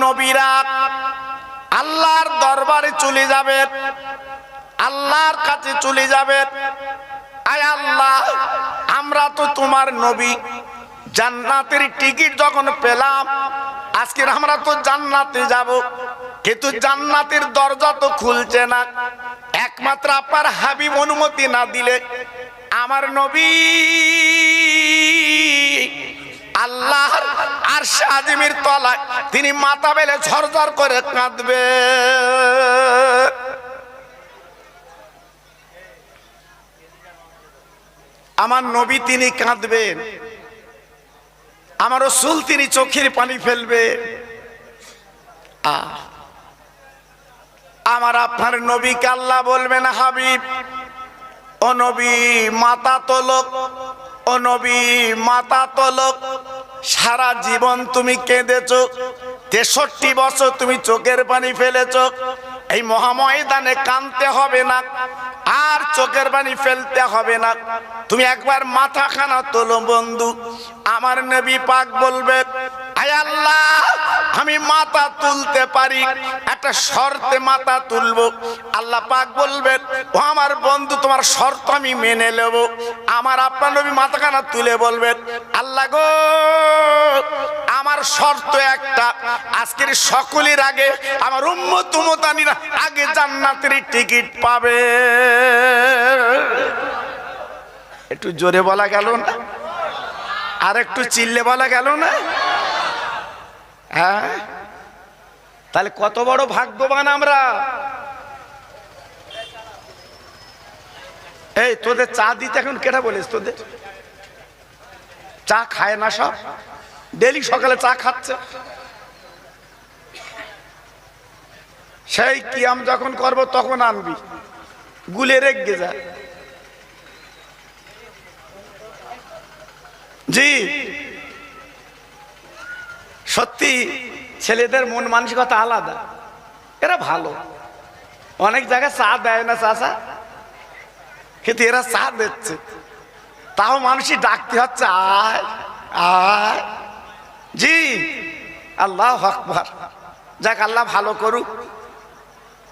নবীরা আল্লাহর দরবারে চলে যাবেন, আল্লাহর কাছে চলে যাবেন। আয় আল্লাহ, আমরা তো তোমার নবী, জান্নাতের টিকিট যখন পেলাম, আজকে আমরা তো জান্নাতে যাব, কিন্তু জান্নাতের দরজা তো খুলছে না। একমাত্র আপনার হাবিব অনুমতি না দিলে আমার নবী আল্লাহর আরশে আজিমের তলায় তিনি মাথা বেলে ঝরঝর করে কাঁদবে। আমার নবী তিনি কাঁদবেন, আমার রাসূল তিনি চোখের পানি ফেলবে। আমার আপনার নবীকে আল্লাহ বলবেন, হাবিব ও নবী মাথা তোলক, ও নবী মাথা তোলক। সারা জীবন তুমি কেঁদেছো, 63 বছর তুমি চোখের পানি ফেলেছো, এই মহাময়দানে কাঁদতে হবে না, আর চোখের পানি ফেলতে হবে না, তুমি একবার মাথাখানা তোলো বন্ধু। আমার নবী পাক বলবে, আয় আল্লাহ, আমি মাথা তুলতে পারি, একটা শর্তে মাথা তুলবো। আল্লাহ পাক বলবেন, ও আমার বন্ধু, তোমার শর্ত আমি মেনে নেব। আমার আপনার নবী মাথাখানা তুলে বলবেন, আল্লাহ গো, আমার শর্ত একটা, আজকের সকলের আগে আমার উম্মত উম্মতানিরা আগে জান্নাতের টিকিট পাবে। একটু জোরে বলা গেল না? আর একটু চিল্লে বলা গেল না? হ্যাঁ, তাহলে কত বড় ভাগ্যবান আমরা। এই তোদের চা দিতে এখন কেটা বলিস? তোদের চা খায় না, সব ডেলি সকালে চা খাচ্ছে। সেই কিয়াম যখন করব তখন আনবি, গুলে রেগে যায়। জি সত্যি, ছেলেদের মন মানসিকতা আলাদা, এরা ভালো। অনেক জায়গায় চা দেয় না চাচা, কিন্তু এরা চা দিচ্ছে, তাও মানুষই ডাকতে হচ্ছে, আয় আয়। জি আল্লাহু আকবার। যাক, আল্লাহ ভালো করুক।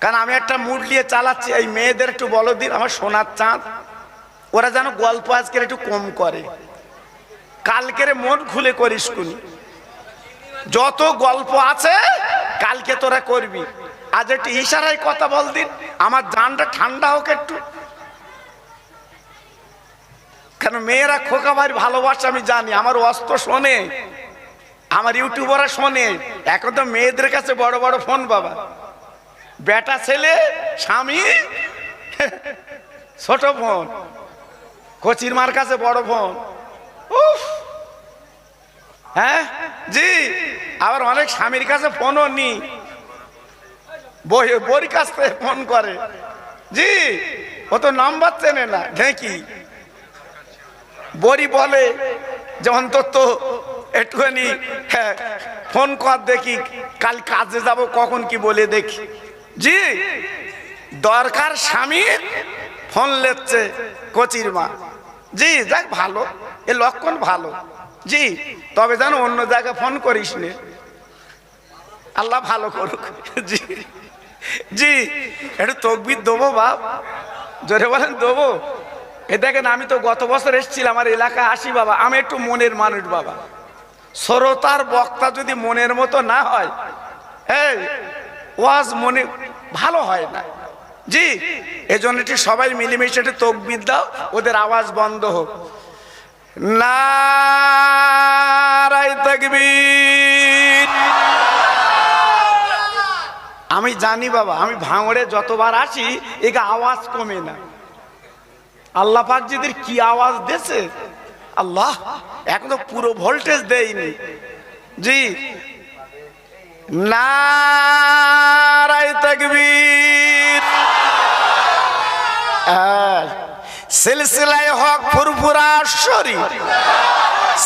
কারণ আমি একটা মুড নিয়ে চালাচ্ছি, এই মেয়েদের একটু বলো দিন, আমার সোনার চাঁদ, ওরা যেন গল্প আজকের একটু কম করে, কালকের মন খুলে করিস কুনি। যত গল্প আছে কালকে তোরা করবি, আজ একটু ইশারায় কথা বল দিন, আমার জানটা ঠান্ডা হোক একটু। কেন মেয়েরা খোকা ভাই ভালোবাসে আমি জানি, আমার অস্ত্র শোনে, আমার ইউটিউবাররা শোনে। এখন তো মেয়েদের কাছে বড় বড় ফোন বাবা, বেটা ছেলে স্বামী ছোট ফোন, কচির মার কাছে বড় ফোন। উফ, হ্যাঁ জি, আবার অনেক স্বামীর কাছে ফোনও নি, বইয়ের কাছ থেকে ফোন করে। জি, ও তো নাম্বার চেনে না, ঢেঁকি বড়ি বলে যে অন্তত একটুখানি ফোন কর দেখি, কাল কাজে যাব কখন কি বলে দেখি। জি, দরকার স্বামীর, ফোন লেচ্ছে কচির মা। জি যাক, ভালো, এ লক্ষণ ভালো। জি, তবে জানো অন্য জায়গায় ফোন করিস নে, আল্লাহ ভালো করুক। জি জি, একটু তকবির দেবো বাপ, জোরে বলেন দেবো। এ দেখেন, আমি তো গত বছর এসেছিলাম, আমার এলাকায় আসি বাবা, আমি একটু মনের মানুষ বাবা। শ্রোতার বক্তা যদি মনের মতো না হয়, এই ওয়াজ মনে ভালো হয় না। জি, এজন্য একটু সবাই মিলেমিশে একটু তকবির দাও, ওদের আওয়াজ বন্ধ হোক। নারায়ে তাকবীর। আমি জানি বাবা, আমি ভাঙড়ে যতবার আসি একে আওয়াজ কমে না। আল্লাহ পাক জিদের কি আওয়াজ দিয়েছে, আল্লাহ এখন তো পুরো ভোল্টেজ দেয়নি। জি, নারায়ে তাকবীর। সিলসিলায়ে হক ফুরফুরা শরীফ,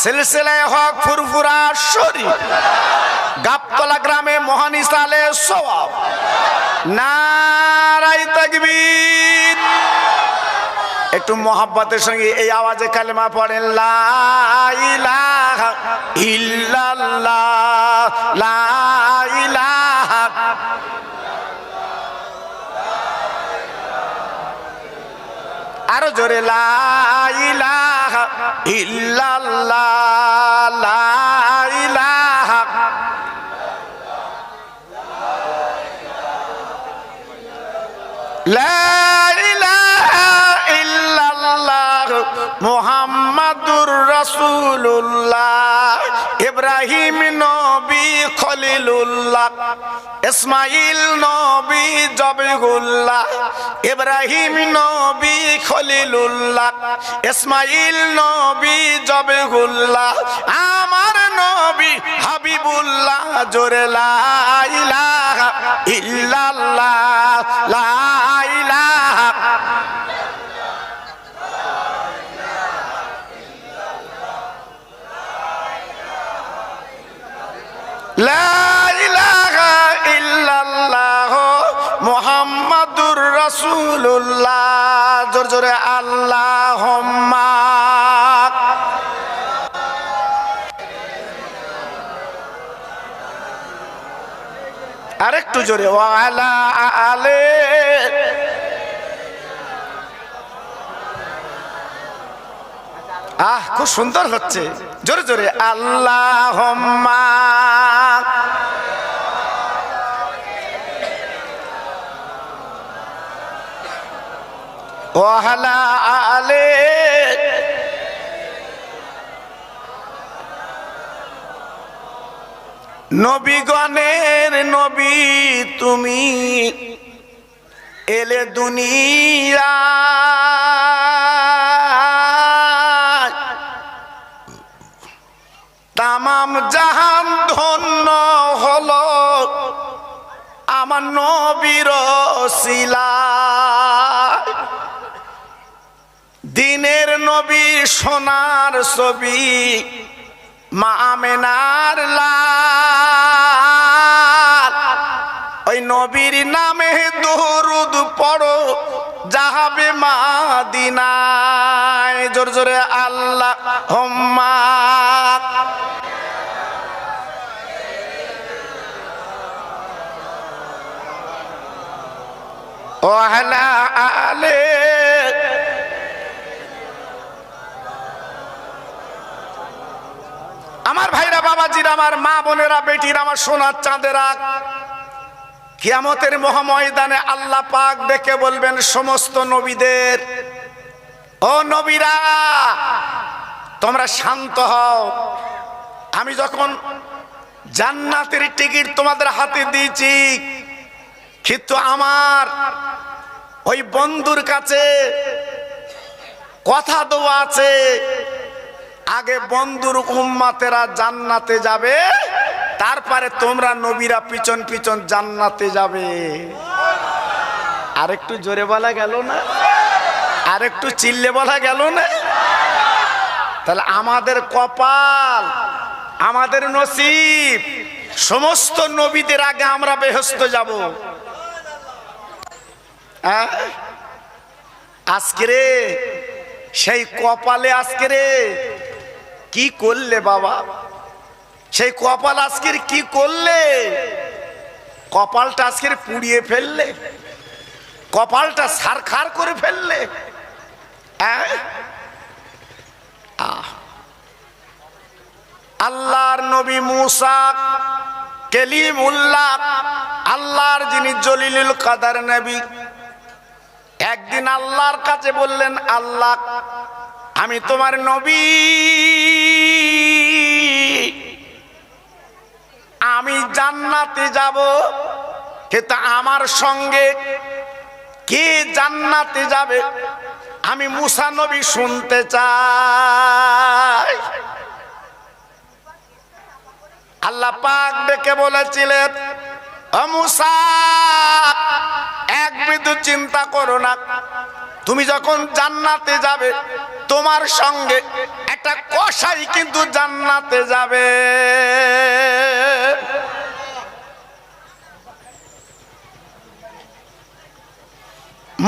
সিলসিলায়ে হক ফুরফুরা শরীফ, গাবতলা গ্রামে মহান ইসালে সওয়াব। নারায়ে তাকবীর। একটু মহব্বতের সঙ্গে এই আওয়াজে কালেমা পড়েন, লা ইলাহা ইল্লাল্লাহ, লা ইলাহা আরো জোরে লা ইলাহা ইল্লাল্লাহ, লা ইলাহা। লা ইলাহা ইল্লাল্লাহ মুহাম্মাদুর রাসূলুল্লাহ। ইব্রাহিম নবী খলিলুল্লাহ, ইসমাইল নবী জবিহুল্লাহ। ইব্রাহিম নবী খলিলুল্লাহ, ইসমাইল নবী জবিহুল্লাহ। আমার নবী হাবিবুল্লাহ। জোরে লা ইলাহা ইল্লাল্লাহ, লা ইলাহা। লা ইলাহা ইল্লাল্লাহ মুহাম্মাদুর রাসূলুল্লাহ। জোরে জোরে আল্লাহুম্মা। আরেকটু জোরে ওয়া আলা আলে। খুব সুন্দর হচ্ছে, জোরে জোরে আল্লাহুম্মা। ওয়া আলা আলে। নবীগণের নবী তুমি এলে দুনিয়া, তামাম জাহান ধন্য হলো আমার নবীর ওসিলায়। দিনের নবী সোনার ছবি মা আমেনার লাল, ওই নবীর নামে দরুদ পড়ো যাবে মাদিনায়। জোরে জোরে আল্লাহুম্মা। ওয়া আলা আলে। আমার ভাইরা, বাবাজিরা, আমার মা বোনেরা, বেটিরা, আমার সোনার চাঁদেরা, কিয়ামতের মহাময়দানে আল্লাহ পাক ডেকে বলবেন সমস্ত নবীদের, ও নবীরা তোমরা শান্ত হও। আমি যখন জান্নাতের টিকিট তোমাদের হাতে দিয়েছি, কিন্তু আমার ওই বন্ধুর কাছে কথা দেওয়া আছে, আগে বন্ধুর উম্মতেরা জান্নাতে যাবে, তারপরে তোমরা নবীরা পিছন পিছন জান্নাতে যাবে। আরেকটু জোরে বলা গেল না? আরেকটু চিল্লে বলা গেল না? তাহলে আমাদের কপাল, আমাদের নসিব, সমস্ত নবীদের আগে আমরা বেহেশত যাব। আজকে রে সেই কপালে আজকে রে কি করলে বাবা? সেই কপাল আজকের কি করলে? কপালটা আজকের পুড়িয়ে ফেললে, কপালটা ছারখার করে ফেললে। আল্লাহর নবী মুসা কালিমুল্লাহ, আল্লাহর যিনি জলিলুল কাদার নবী, একদিন আল্লাহর কাছে বললেন, আল্লাহ আমি তোমার নবী, আমি জান্নাতে যাব, কিন্তু আমার সঙ্গে কে জান্নাতে যাবে আমি মুসা নবী শুনতে চাই। আল্লাহ পাক ডেকে বলেছিলেন, ও মুসা এক বিন্দু চিন্তা করো না, তুমি যখন জান্নাতে যাবে তোমার সঙ্গে একটা কসাই কিন্তু জান্নাতে যাবে।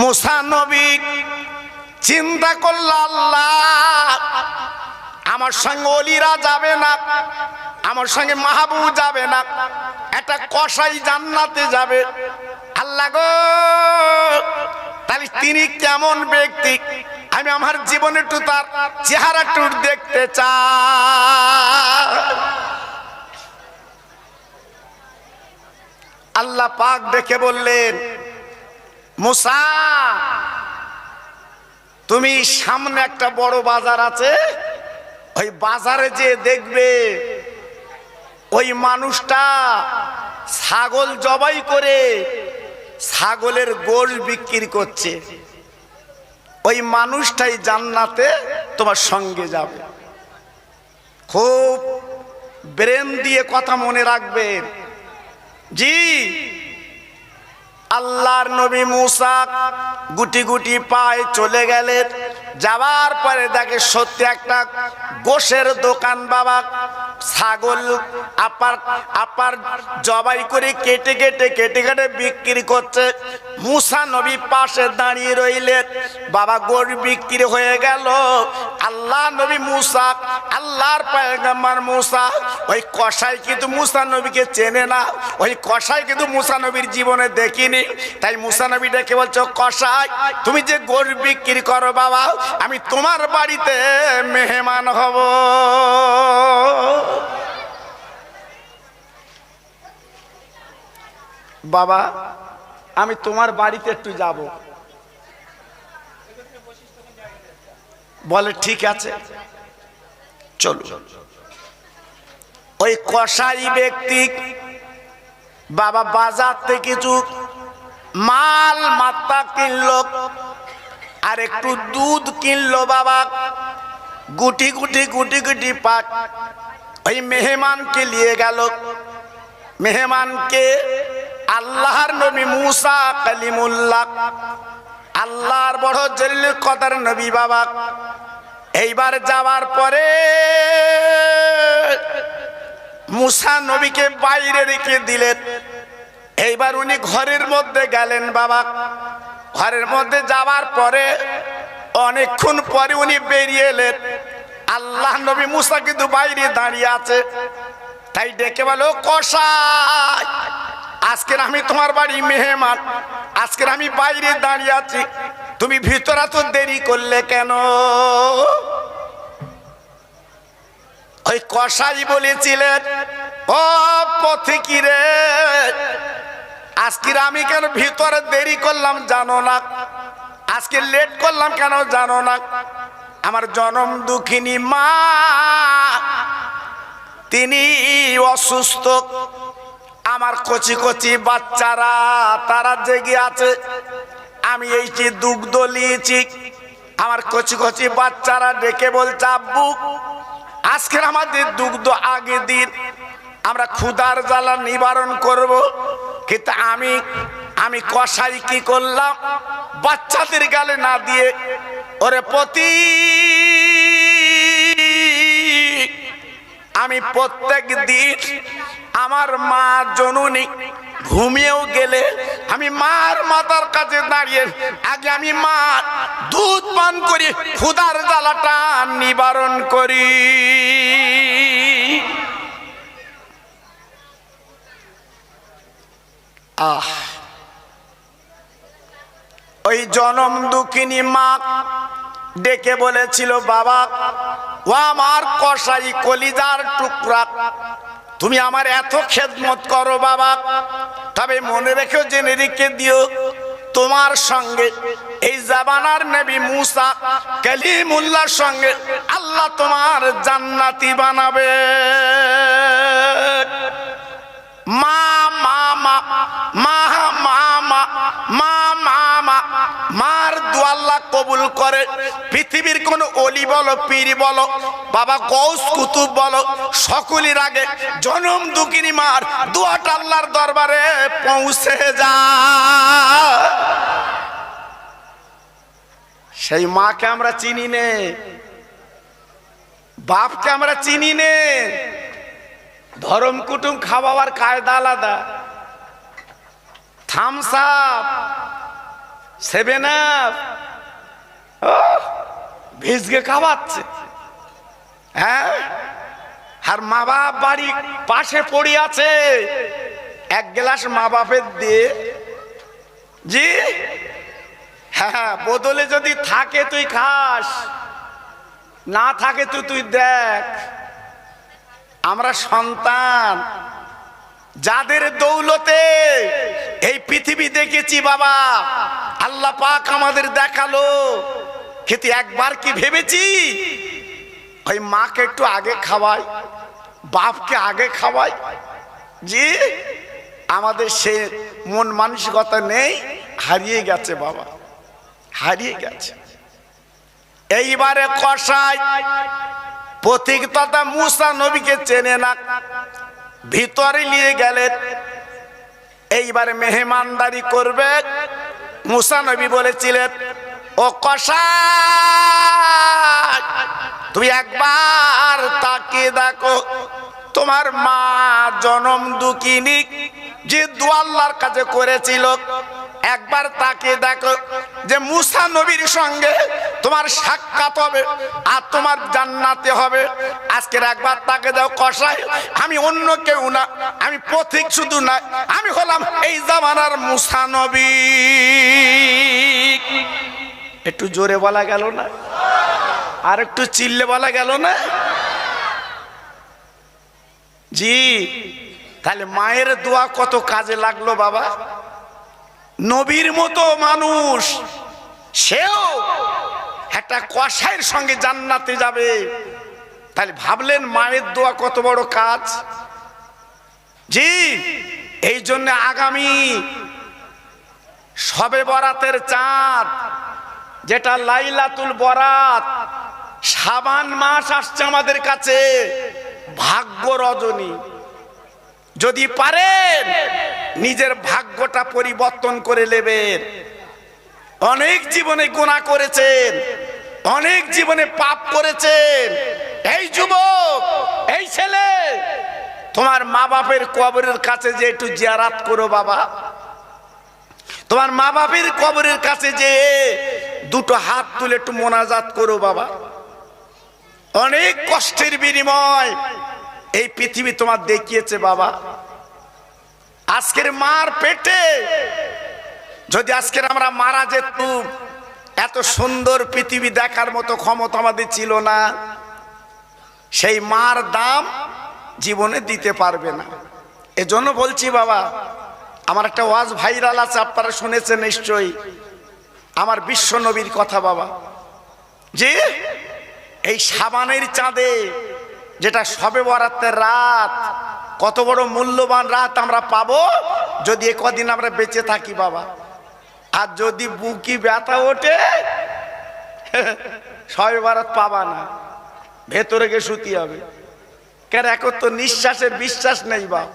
মুসা নবী চিন্তা করল, আল্লাহ আমার সঙ্গে ওলিরা যাবে না, আমার সঙ্গে মাহবুব যাবে না, একটা কসাই জান্নাতে যাবে। আল্লাহ গো, তাহলে তিনি কেমন ব্যক্তি? আমি আমার জীবনে একটু তার চেহারা একটু দেখতে চাই। আল্লাহ পাক দেখে বললেন, মুসা তুমি সামনে একটা বড় বাজার আছে, ওই বাজারে যে দেখবে ওই মানুষটা ছাগল জবাই করে ছাগলের গোশত বিক্রি করছে, ওই মানুষটাই জান্নাতে তোমার সঙ্গে যাবে। খুব ব্রেন দিয়ে কথা মনে রাখবেন। জি, আল্লাহর নবী মুসা গুটি গুটি পায়ে চলে গেলেন। যাওয়ার পরে দেখে সত্যি একটা গোশের দোকান, বাবা ছাগল আপার জবাই করে কেটে কেটে বিক্রি করছে। মুসা নবী পাশে দাঁড়িয়ে রইলেন। বাবা গোশ বিক্রি হয়ে গেল। আল্লাহ নবী মুসা, আল্লাহর পয়গম্বর মুসা, ওই কসাই কিন্তু মুসা নবীকে চেনে না, ওই কসাই কিন্তু মুসা নবীর জীবনে দেখিনি। তাই মুসা নবী ডেকে বলছো, কসাই তুমি যে গোশ বিক্রি করো বাবা, আমি তোমার বাড়িতে মেহমান হব। বাবা আমি তোমার বাড়িতে একটু যাব। বলে ঠিক আছে চলো। ওই কসাই ব্যক্তি বাবা বাজার থেকে কিছু মাল মাত্রা কিনলো, আর একটু দুধ কিনলো। বাবা গুটি গুটি পাক ওই মেহমানকে নিয়ে গেল। মেহমানকে আল্লাহর নবী মুসা কালিমুল্লাহ, আল্লাহর বড় জলিল কদর নবী বাবা। এইবার যাওয়ার পরে মুসা নবীকে বাইরে রেখে দিলেন। এইবার উনি ঘরের মধ্যে গেলেন। বাবা ঘরের মধ্যে যাওয়ার পরে অনেকক্ষণ পরে উনি বেরিয়ে এলেন। আল্লাহ নবী মুসা কিন্তু বাইরে দাঁড়িয়ে আছে। তাই ডেকে বলো, কসাই আজকের আমি তোমার বাড়ি মেহমান, আজকের আমি বাইরে দাঁড়িয়ে আছি, তুমি ভিতরে তো দেরি করলে কেন? ওই কসাই বলেছিলেন, ও পথিকি রে, আজকের আমি কেন ভিতরে দেরি করলাম জানো না? আজকে লেট করলাম কেন জানো না? আমার জনম দুঃখিনী মা তিনি অসুস্থ, আমার কচি কচি বাচ্চারা তারা জেগে আছে, আমি এই যে দুগ্ধ নিয়েছি। আমার কচি কচি বাচ্চারা ডেকে বলছে, আব্বু আজকের আমাদের দুগ্ধ আগে দিন, আমরা ক্ষুধার জ্বালা নিবারণ করব। কিন্তু আমি কসাই কি করলাম, বাচ্চাদের গালে না দিয়ে, ওরে পতি আমি প্রত্যেক দিন আমার মা জননী ঘুমিয়েও গেলে আমি মার মাথার কাছে দাঁড়িয়ে আগে আমি মা দুধ পান করি, ক্ষুধার জ্বালাটা নিবারণ করি। ওই জনম দুঃখিনী মা ডেকে বলেছিল, বাবা ও আমার কসাই কলিজার টুকরা, তুমি আমার এত খেদমত করো বাবা, তবে মনে রেখো, জেনে রেখে দিও, তোমার সঙ্গে এই জামানার নবী মুসা কালিমুল্লাহর সঙ্গে আল্লাহ তোমার জান্নাতি বানাবে। মা মা মা মা মা মা মা মা মা মার দোয়া আল্লাহ কবুল করে। পৃথিবীর কোন ওলি বলো, পীর বলো, বাবা গৌস কুতুব বলো, সকলের আগে জনম দুঃখিনী মার দোয়াটা আল্লাহর দরবারে পৌঁছে যায়। সেই মাকে আমরা চিনি নে, বাপকে আমরা চিনি নে। ধরম কুটুম খাওয়ার কায়দা আলাদা। থামস আপ, 7 আপ ভিজকে খাওয়াচ্ছে, হ্যাঁ। আর মা বাপ বাড়ি পাশে পড়ে আছে, এক গ্লাস মা বাপের দিয়ে, জি হ্যাঁ, বদলে যদি থাকে তুই খাস, না থাকে তো তুই দেখ। আমরা সন্তান যাদের দৌলতে এই পৃথিবী দেখেছি বাবা, আল্লাহ পাক আমাদের দেখালো, কিন্তু একবার কি ভেবেছি ওই মাকে একটু আগে খাওয়াই, বাপকে আগে খাওয়াই? জি, আমাদের সে মন মানসিকতা নেই, হারিয়ে গেছে বাবা, হারিয়ে গেছে। এইবারে কসাই পথিক তথা মুসা নবীকে চেনে না, ভিতরে নিয়ে গেলেন। এইবারে মেহমানদারি করবে। মুসা নবী বলেছিলেন, ও কসাই তুই একবার তাকিয়ে দেখো, তোমার মা জনম দুঃখিনী যে দোয়া আল্লাহর কাছে করেছিল, একবার তাকিয়ে দেখো যে মুসা নবীর সঙ্গে তোমার সাক্ষাৎ হবে আর তোমার জান্নাতে হবে। আজকের একবার তাকে দাও কসাই, আমি অন্য কেউ না, আমি পথিক শুধু না, আমি হলাম এই জামানার মুসা নবী। একটু জোরে বলা গেল না? আর একটু চিল্লে বলা গেল না? জি, তাহলে মায়ের দোয়া কত কাজে লাগলো বাবা। নবীর মতো মানুষ, সেও একটা কসাইয়ের সঙ্গে জান্নাতে যাবে, তাহলে ভাবলেন মায়ের দোয়া কত বড় কাজ। জি, এই জন্য আগামী শবে বরাতের চাঁদ, যেটা লাইলাতুল বরাত, শাবান মাস আসছে আমাদের কাছে, ভাগ্য রজনী। যদি পারেন নিজের ভাগ্যটা পরিবর্তন করে নেবেন। অনেক জীবনে গুনাহ করেছেন, অনেক জীবনে পাপ করেছেন। এই যুবক, এই ছেলে, তোমার মা বাপের কবরের কাছে যে একটু জিয়ারত করো বাবা। তোমার মা বাপের কবরের কাছে যে দুটো হাত তুলে একটু মোনাজাত করো বাবা। অনেক কষ্টের বিনিময় এই পৃথিবী তোমার দেখিয়েছে বাবা। আজকের মার পেটে যদি আজকের আমরা মারা যেতুম, এত সুন্দর পৃথিবী দেখার মতো ক্ষমতা আমাদের ছিল না। সেই মার দাম জীবনে দিতে পারবে না। এজন্য বলছি বাবা, আমার একটা ওয়াজ ভাইরাল আছে, আপনারা শুনেছেন নিশ্চয়ই, আমার বিশ্ব নবীর কথা বাবা। যে এই শাবানের চাঁদে, যেটা শবে বরাতের রাত, কত বড় মূল্যবান রাত আমরা পাবো যদি এ কদিন আমরা বেঁচে থাকি বাবা। আর যদি বুকি ব্যথা ওঠে, শবে বরাত পাবা না, ভেতরে গিয়ে শুতে হবে। কেন? এখন তো নিঃশ্বাসের বিশ্বাস নেই বাপ,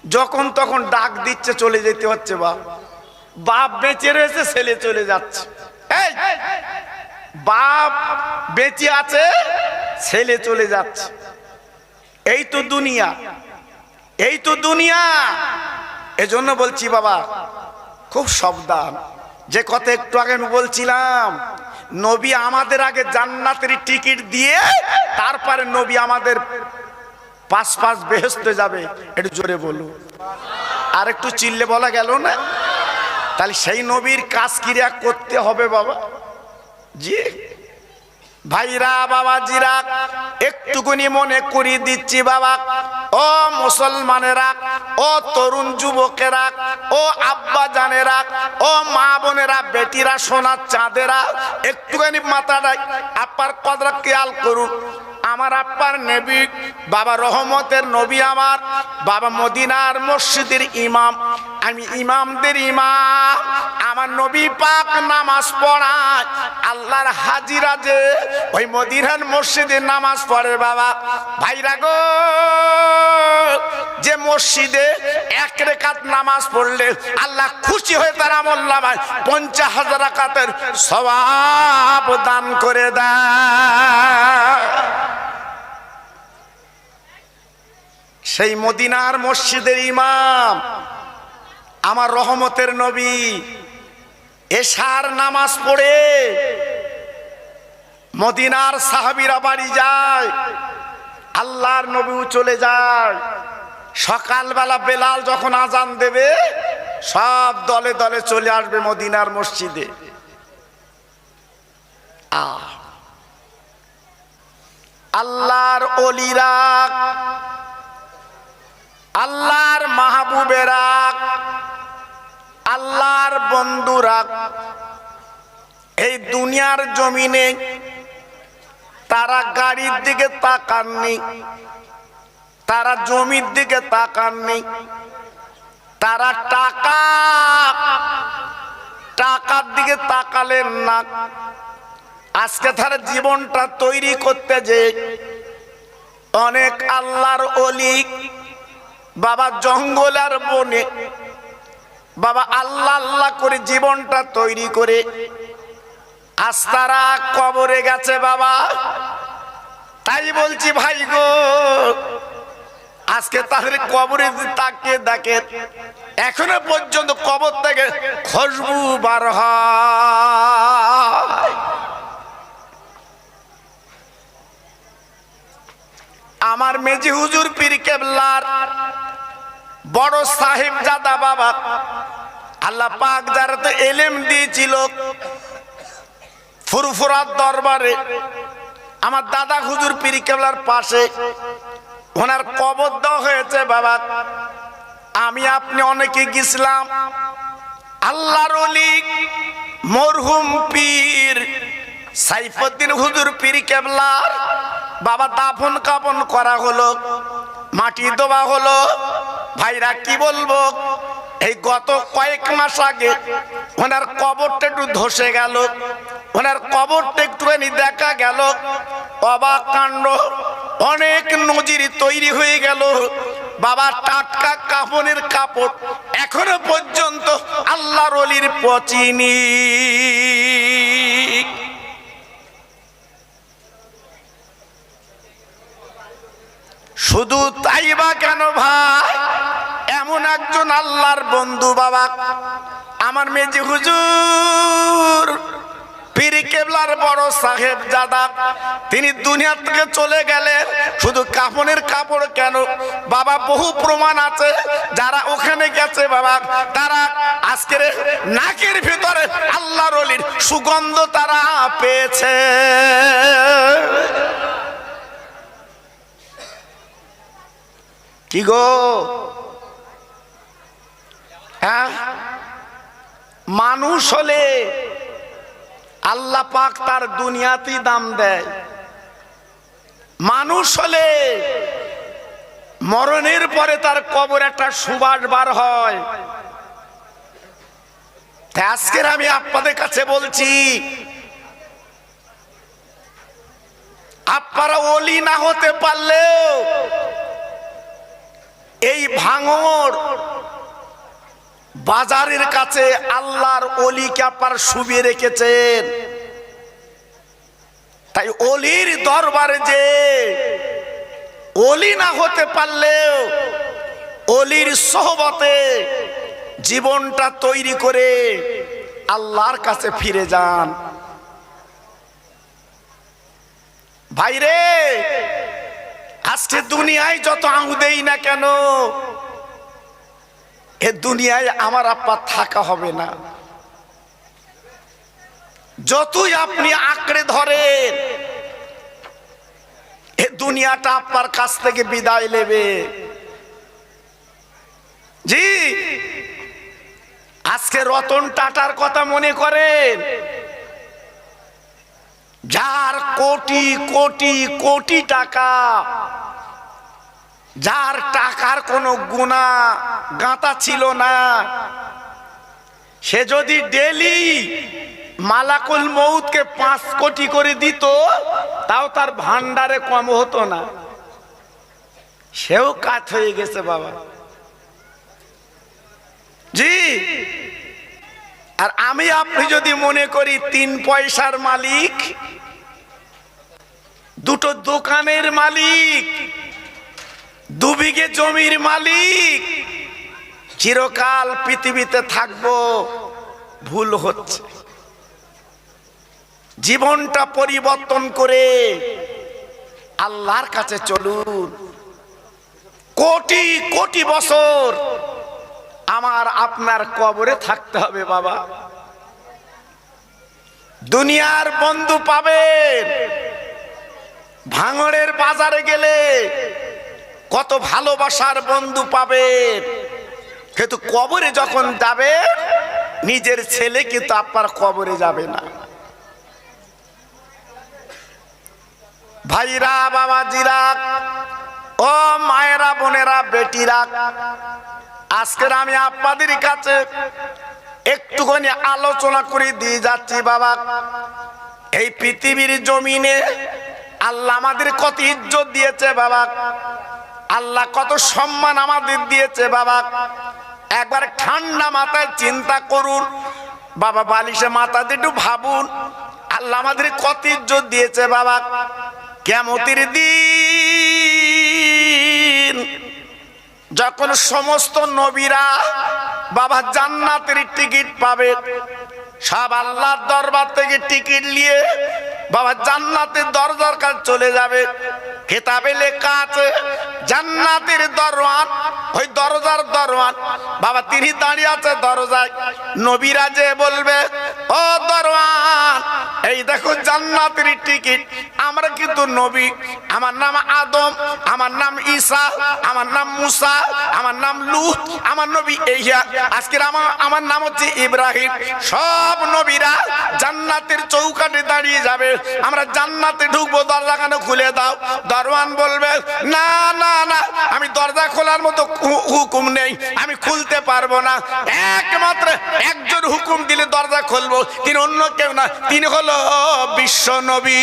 যখন তখন ডাক দিচ্ছে, চলে যেতে হচ্ছে বাপ। বাপ বেঁচে রয়েছে, ছেলে চলে যাচ্ছে। এই বাপ বেঁচে আছে, ছেলে চলে যাচ্ছে। এই তো দুনিয়া, এই তো দুনিয়া। এজন্য বলছি বাবা, খুব সাবধান। যে কথা একটু আগে আমি বলছিলাম, নবী আমাদের আগে জান্নাতের টিকিট দিয়ে তারপরে নবী আমাদের পাশ পাশ বেহেশতে যাবে। একটু জোরে বলুন, আর একটু চিল্লে বলা গেল না? তাহলে সেই নবীর কাজ ক্রিয়া করতে হবে বাবা। জি ভাইরা, বাবাজিরা, একটুকুনি মনে করিয়ে দিচ্ছি বাবা, ও মুসলমানেরা, ও তরুণ যুবকেরা, ও আব্বা জানেরা, ও মা বোনেরা, বেটিরা, সোনার চাঁদেরা, একটুখানি মাথাটা আপনার কদরা খেয়াল করুন। আমার আব্বার নবী, বাবা রহমতের নবী, আমার বাবা মদিনার মসজিদের ইমাম, আমি ইমামদের ইমাম। আমার নবী পাক নামাজ পড়ায়, আল্লাহর হাজিরা যে ওই মদিনার মসজিদে নামাজ পড়ে বাবা। ভাইরা গো, যে মসজিদে এক রাকাত নামাজ পড়লে আল্লাহ খুশি হয়ে তার আমলনামায় 50,000 রাকাতের সওয়াব দান করে দেয়। সেই মদিনার মসজিদের ইমাম আমার রহমতের নবী এশার নামাজ পড়ে মদিনার সাহাবীরা বাড়ি যায়, আল্লাহর নবীও চলে যায়। সকালবেলা বেলাল যখন আজান দেবে, সব দলে দলে চলে আসবে মদিনার মসজিদে। আল্লাহর ওলিরা, আল্লাহর মাহবুবেরা, আল্লাহর বন্ধুরা এই দুনিয়ার জমিনে তারা গাড়ির দিকে তাকাননি, তারা জমির দিকে তাকাননি, তারা টাকার দিকে তাকালেন না। আজকে তার জীবনটা তৈরি করতে যে অনেক আল্লাহর ওলি বাবা জঙ্গল আর বনে বাবা আল্লাহ আল্লাহ করে জীবনটা তৈরি করে আজ তারা কবরে গেছে বাবা। তাই বলছি ভাই গো, আজকে তাদের কবরে তাকিয়ে দেখেন এখনো পর্যন্ত কবর থেকে খুশবু বার হয়। আমার মেজি হুজুর পীর কেবলার বড় সাহেবজাদা বাবা আল্লাহ পাক যারা তো এলেম দিয়েছিল ফুরফুরার দরবারে, আমার দাদা হুজুর পীর কেবলার পাশে ওনার কবর দেওয়া হয়েছে বাবা। আমি আপনি অনেকে গেছিলাম আল্লাহর ওলি মরহুম পীর সাইফুদ্দিন হুজুর পীর কেবলার বাবা দাফন কাফন করা হলো, মাটি দেওয়া হলো। ভাইরা কি বলবো, এই গত কয়েক মাস আগে ওনার কবরটা একটু ধসে গেল, ওনার কবরটা একটুখানি দেখা গেল। অবাক কাণ্ড, অনেক নজির তৈরি হয়ে গেল বাবা। টাটকা কাফনের কাপড় এখনো পর্যন্ত আল্লাহর ওলির পচিনি। শুধু তাই বা কেন ভাই, এমন একজন আল্লাহর বন্ধু বাবা আমার মেজি হুজুর পীর কেবলার বড় সাহেবজাদা, তিনি দুনিয়া থেকে চলে গেলেন। শুধু কাফনের কাপড় কেন বাবা, বহু প্রমাণ আছে যারা ওখানে গেছে বাবা, তারা আজকের নাকের ভিতরে আল্লাহর ওলির সুগন্ধ তারা পেয়েছে। কি গো, হ্যাঁ, মানুষ হলে আল্লাহ পাক তার দুনিয়াতেই দাম দেয়। মানুষ হলে মরণের পরে তার কবর একটা সুবাস বার হয়। আজকের আমি আপনাদের কাছে বলছি, আপনারা ওলি না হতে পারলেও এই ভাঙর বাজারের কাছে আল্লাহর ওলিকে আপনারা শুবিয়ে রেখেছেন। তাই ওলির দরবারে যে ওলি না হতে পারলেও ওলির সোহবতে জীবনটা তৈরি করে আল্লাহর কাছে ফিরে যান। ভাইরে, আজকে দুনিয়ায় যত আঙু দেই না কেন, এ দুনিয়ায় আমার আপনার থাকা হবে না। যতই আপনি আঁকড়ে ধরেন, এ দুনিয়াটা আপনার কাছ থেকে বিদায় নেবে। জি, আজকে রতন টাটার কথা মনে করেন, যার কোটি কোটি কোটি টাকা, যার টাকার কোনো গুণা গাঁথা ছিল না, সে যদি ডেলি মালাকুল মউতকে 5 কোটি করে দিত, তাও তার ভান্ডারে কম হতো না। সেও কাত হয়ে গেছে বাবা। জি, আর আমি আপনি যদি মনে করি 3 পয়সার মালিক, 2টো দোকানের মালিক, 2 বিঘে জমির মালিক, চিরকাল পৃথিবীতে থাকবো, ভুল হচ্ছে। জীবনটা পরিবর্তন করে আল্লাহর কাছে চলুন। কোটি কোটি বছর আমার আপনার কবরে থাকতে হবে বাবা। দুনিয়ার বন্ধু পাবেন, ভাঙড়ের বাজারে গেলে কত ভালোবাসার বন্ধু পাবেন, কিন্তু কবরে যখন যাবে নিজের ছেলে কিন্তু আপনার কবরে যাবে না। ভাইরা, বাবাজিরা, ও মায়েরা, বোনেরা, বেটিরা, আজকের আমি আপনাদের কাছে একটুখানি আলোচনা করে দিয়ে যাচ্ছি। বাবা, এই পৃথিবীর জমিনে আল্লাহ আমাদের কত ইজ্জত দিয়েছে বাবা, আল্লাহ কত সম্মান আমাদের দিয়েছে বাবা। একবার ঠান্ডা মাথায় চিন্তা করুন বাবা, বালিশে মাথা দিয়ে একটু ভাবুন, আল্লাহ আমাদের কত ইজ্জত দিয়েছে বাবা। কিয়ামতের দিন যখন সমস্ত নবীরা বাবা জান্নাতের টিকিট পাবে, সব আল্লাহর দরবার থেকে টিকিট নিয়ে বাবা জান্নাতের দরজার কাছে চলে যাবে। কিতাবে লেখা আছে জান্নাতের দরওয়ান, ওই দরজার দরওয়ান বাবা তিনি দাঁড়িয়ে আছে দরজায়। নবীরা যে বলবে, ও দরওয়ান, এই দেখো জান্নাতের টিকিট। আমরা কিন্তু নবী, আমার নাম আদম, আমার নাম ঈসা, আমার নাম মুসা, আমার নাম লূত, আমার নবী ইহ্যা, আজকের আমার নাম হচ্ছে ইব্রাহিম। সব নবীরা জান্নাতের চৌকাঠে দাঁড়িয়ে যাবে, আমরা জান্নাতে ঢুকবো, দরজাখানে খুলে দাও। দরওয়ান বলবে, না না না, আমি দরজা খোলার মতো হুকুম নেই, আমি খুলতে পারবো না। একমাত্র একজন হুকুম দিলে দরজা খুলবো, তিনি অন্য কেউ না, তিনি হলো বিশ্ব নবী।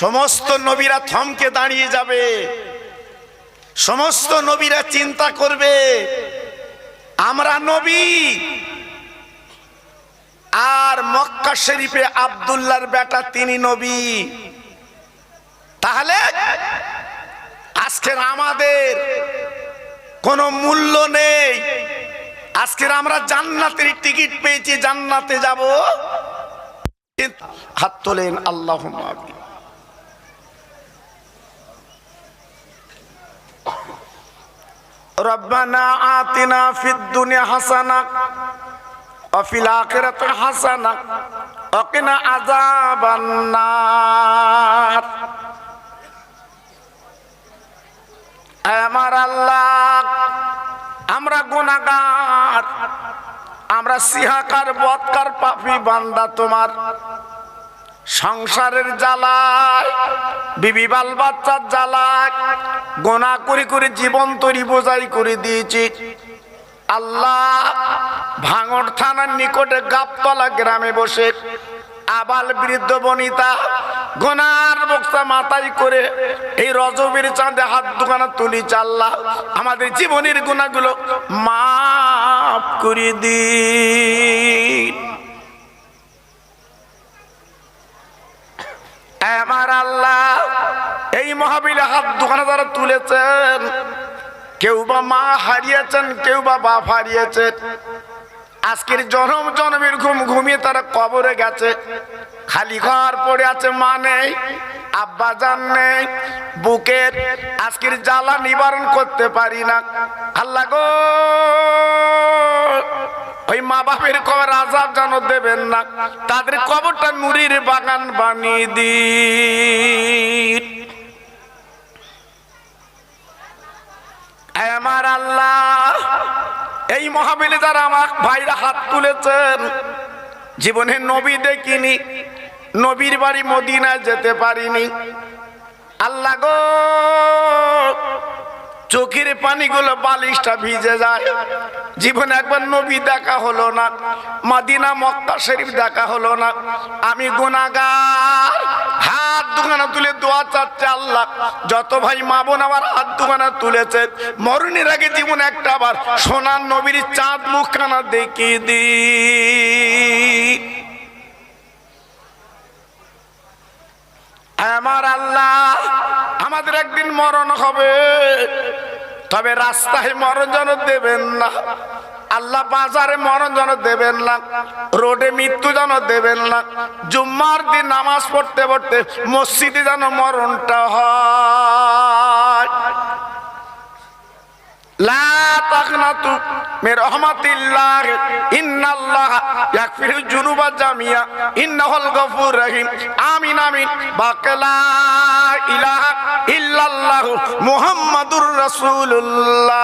সমস্ত নবীরা থমকে দাঁড়িয়ে যাবে, সমস্ত নবীরা চিন্তা করবে আমরা নবী। আর মক্কা শরীফে আব্দুল্লাহর বেটা তিনি নবী। তাহলে আজকের আমাদের কোনো মূল্য নেই। আজকের আমরা জান্নাতের টিকিট পেয়েছি, জান্নাতে যাব। হাত তোলেন, আল্লাহুম্মা আমিন। রব্বানা আতিনা ফিদ দুনিয়া হাসানা ওয়া ফিল আখিরাতি হাসানা ওয়া কিনা আযাবান নার। আমার আল্লাহ, আমরা গুনাহগার, আমরা সিহাকার, বদকার, পাপী বান্দা তোমার। সংসারের জ্বালায়, বিবি বাল বাচ্চার জ্বালায় গোনা করে করে জীবন তৈরি বোঝাই করে দিয়েছি। আল্লাহ, ভাঙড় থানার নিকটে গাবতলা গ্রামে বসে আবাল বৃদ্ধ বনিতা গোনার বক্তা মাথায় করে এই রজবের চাঁদে হাত দুখানা তুলিছে। আল্লাহ, আমাদের জীবনের গুনাহগুলো মাফ করে দিন। আমার আল্লাহ, এই মাহফিলে হাত দুখানা যারা তুলেছেন, কেউ বা মা হারিয়েছেন, কেউ বা বাপ হারিয়েছেন, আজকের জনম জনমের ঘুম ঘুমিয়ে তারা কবরে গেছে। খালি ঘর পড়ে আছে, মা নেই, আব্বা জান নেই, বুকের আজকের জ্বালা নিবারণ করতে পারি না। আল্লাহ গো, ওই মা বাপের কবর আযাব যেন দেবেন না, তাদের কবরটা নুরির বাগান বানিয়ে দিন। আমার আল্লাহ, এই মাহফিলে যারা আমার ভাইরা হাত তুলেছেন, জীবনে নবী দেখিনি, নবীর বাড়ি মদিনায় যেতে পারিনি। আল্লাহ গো, চোখের পানিগুলো বালিশটা ভিজে যায়। জীবনে একবার নবী দেখা হলো না, মদিনা মক্কা শরীফ দেখা হলো না। আমি গুনাহগার, হাত দুখানা তুলে দোয়া চাচ্ছে। আল্লাহ, যত ভাই মা বোন আমার হাত দুখানা তুলেছে, মরণের আগে জীবনে একটা আবার সোনার নবীর চাঁদ মুখখানা দেখিয়ে দি। আমার আল্লাহ, আমাদের একদিন মরণ হবে, তবে রাস্তায় মরণ যেন দেবেন না। আল্লাহ, বাজারে মরণ যেন দেবেন না, রোডে মৃত্যু যেন দেবেন না। জুম্মার দিন নামাজ পড়তে পড়তে মসজিদে যেন মরণটা হয়। লা তাগনাতু মির রাহমাতিল্লাহ ইন্নাল্লাহা ইয়াগফিরুজ যুনুবা জামিয়া ইন্নাহুল গফুর রহিম। আমিন আমিন। বাকালা ইলাহা ইল্লাল্লাহু মুহাম্মাদুর রাসূলুল্লাহ।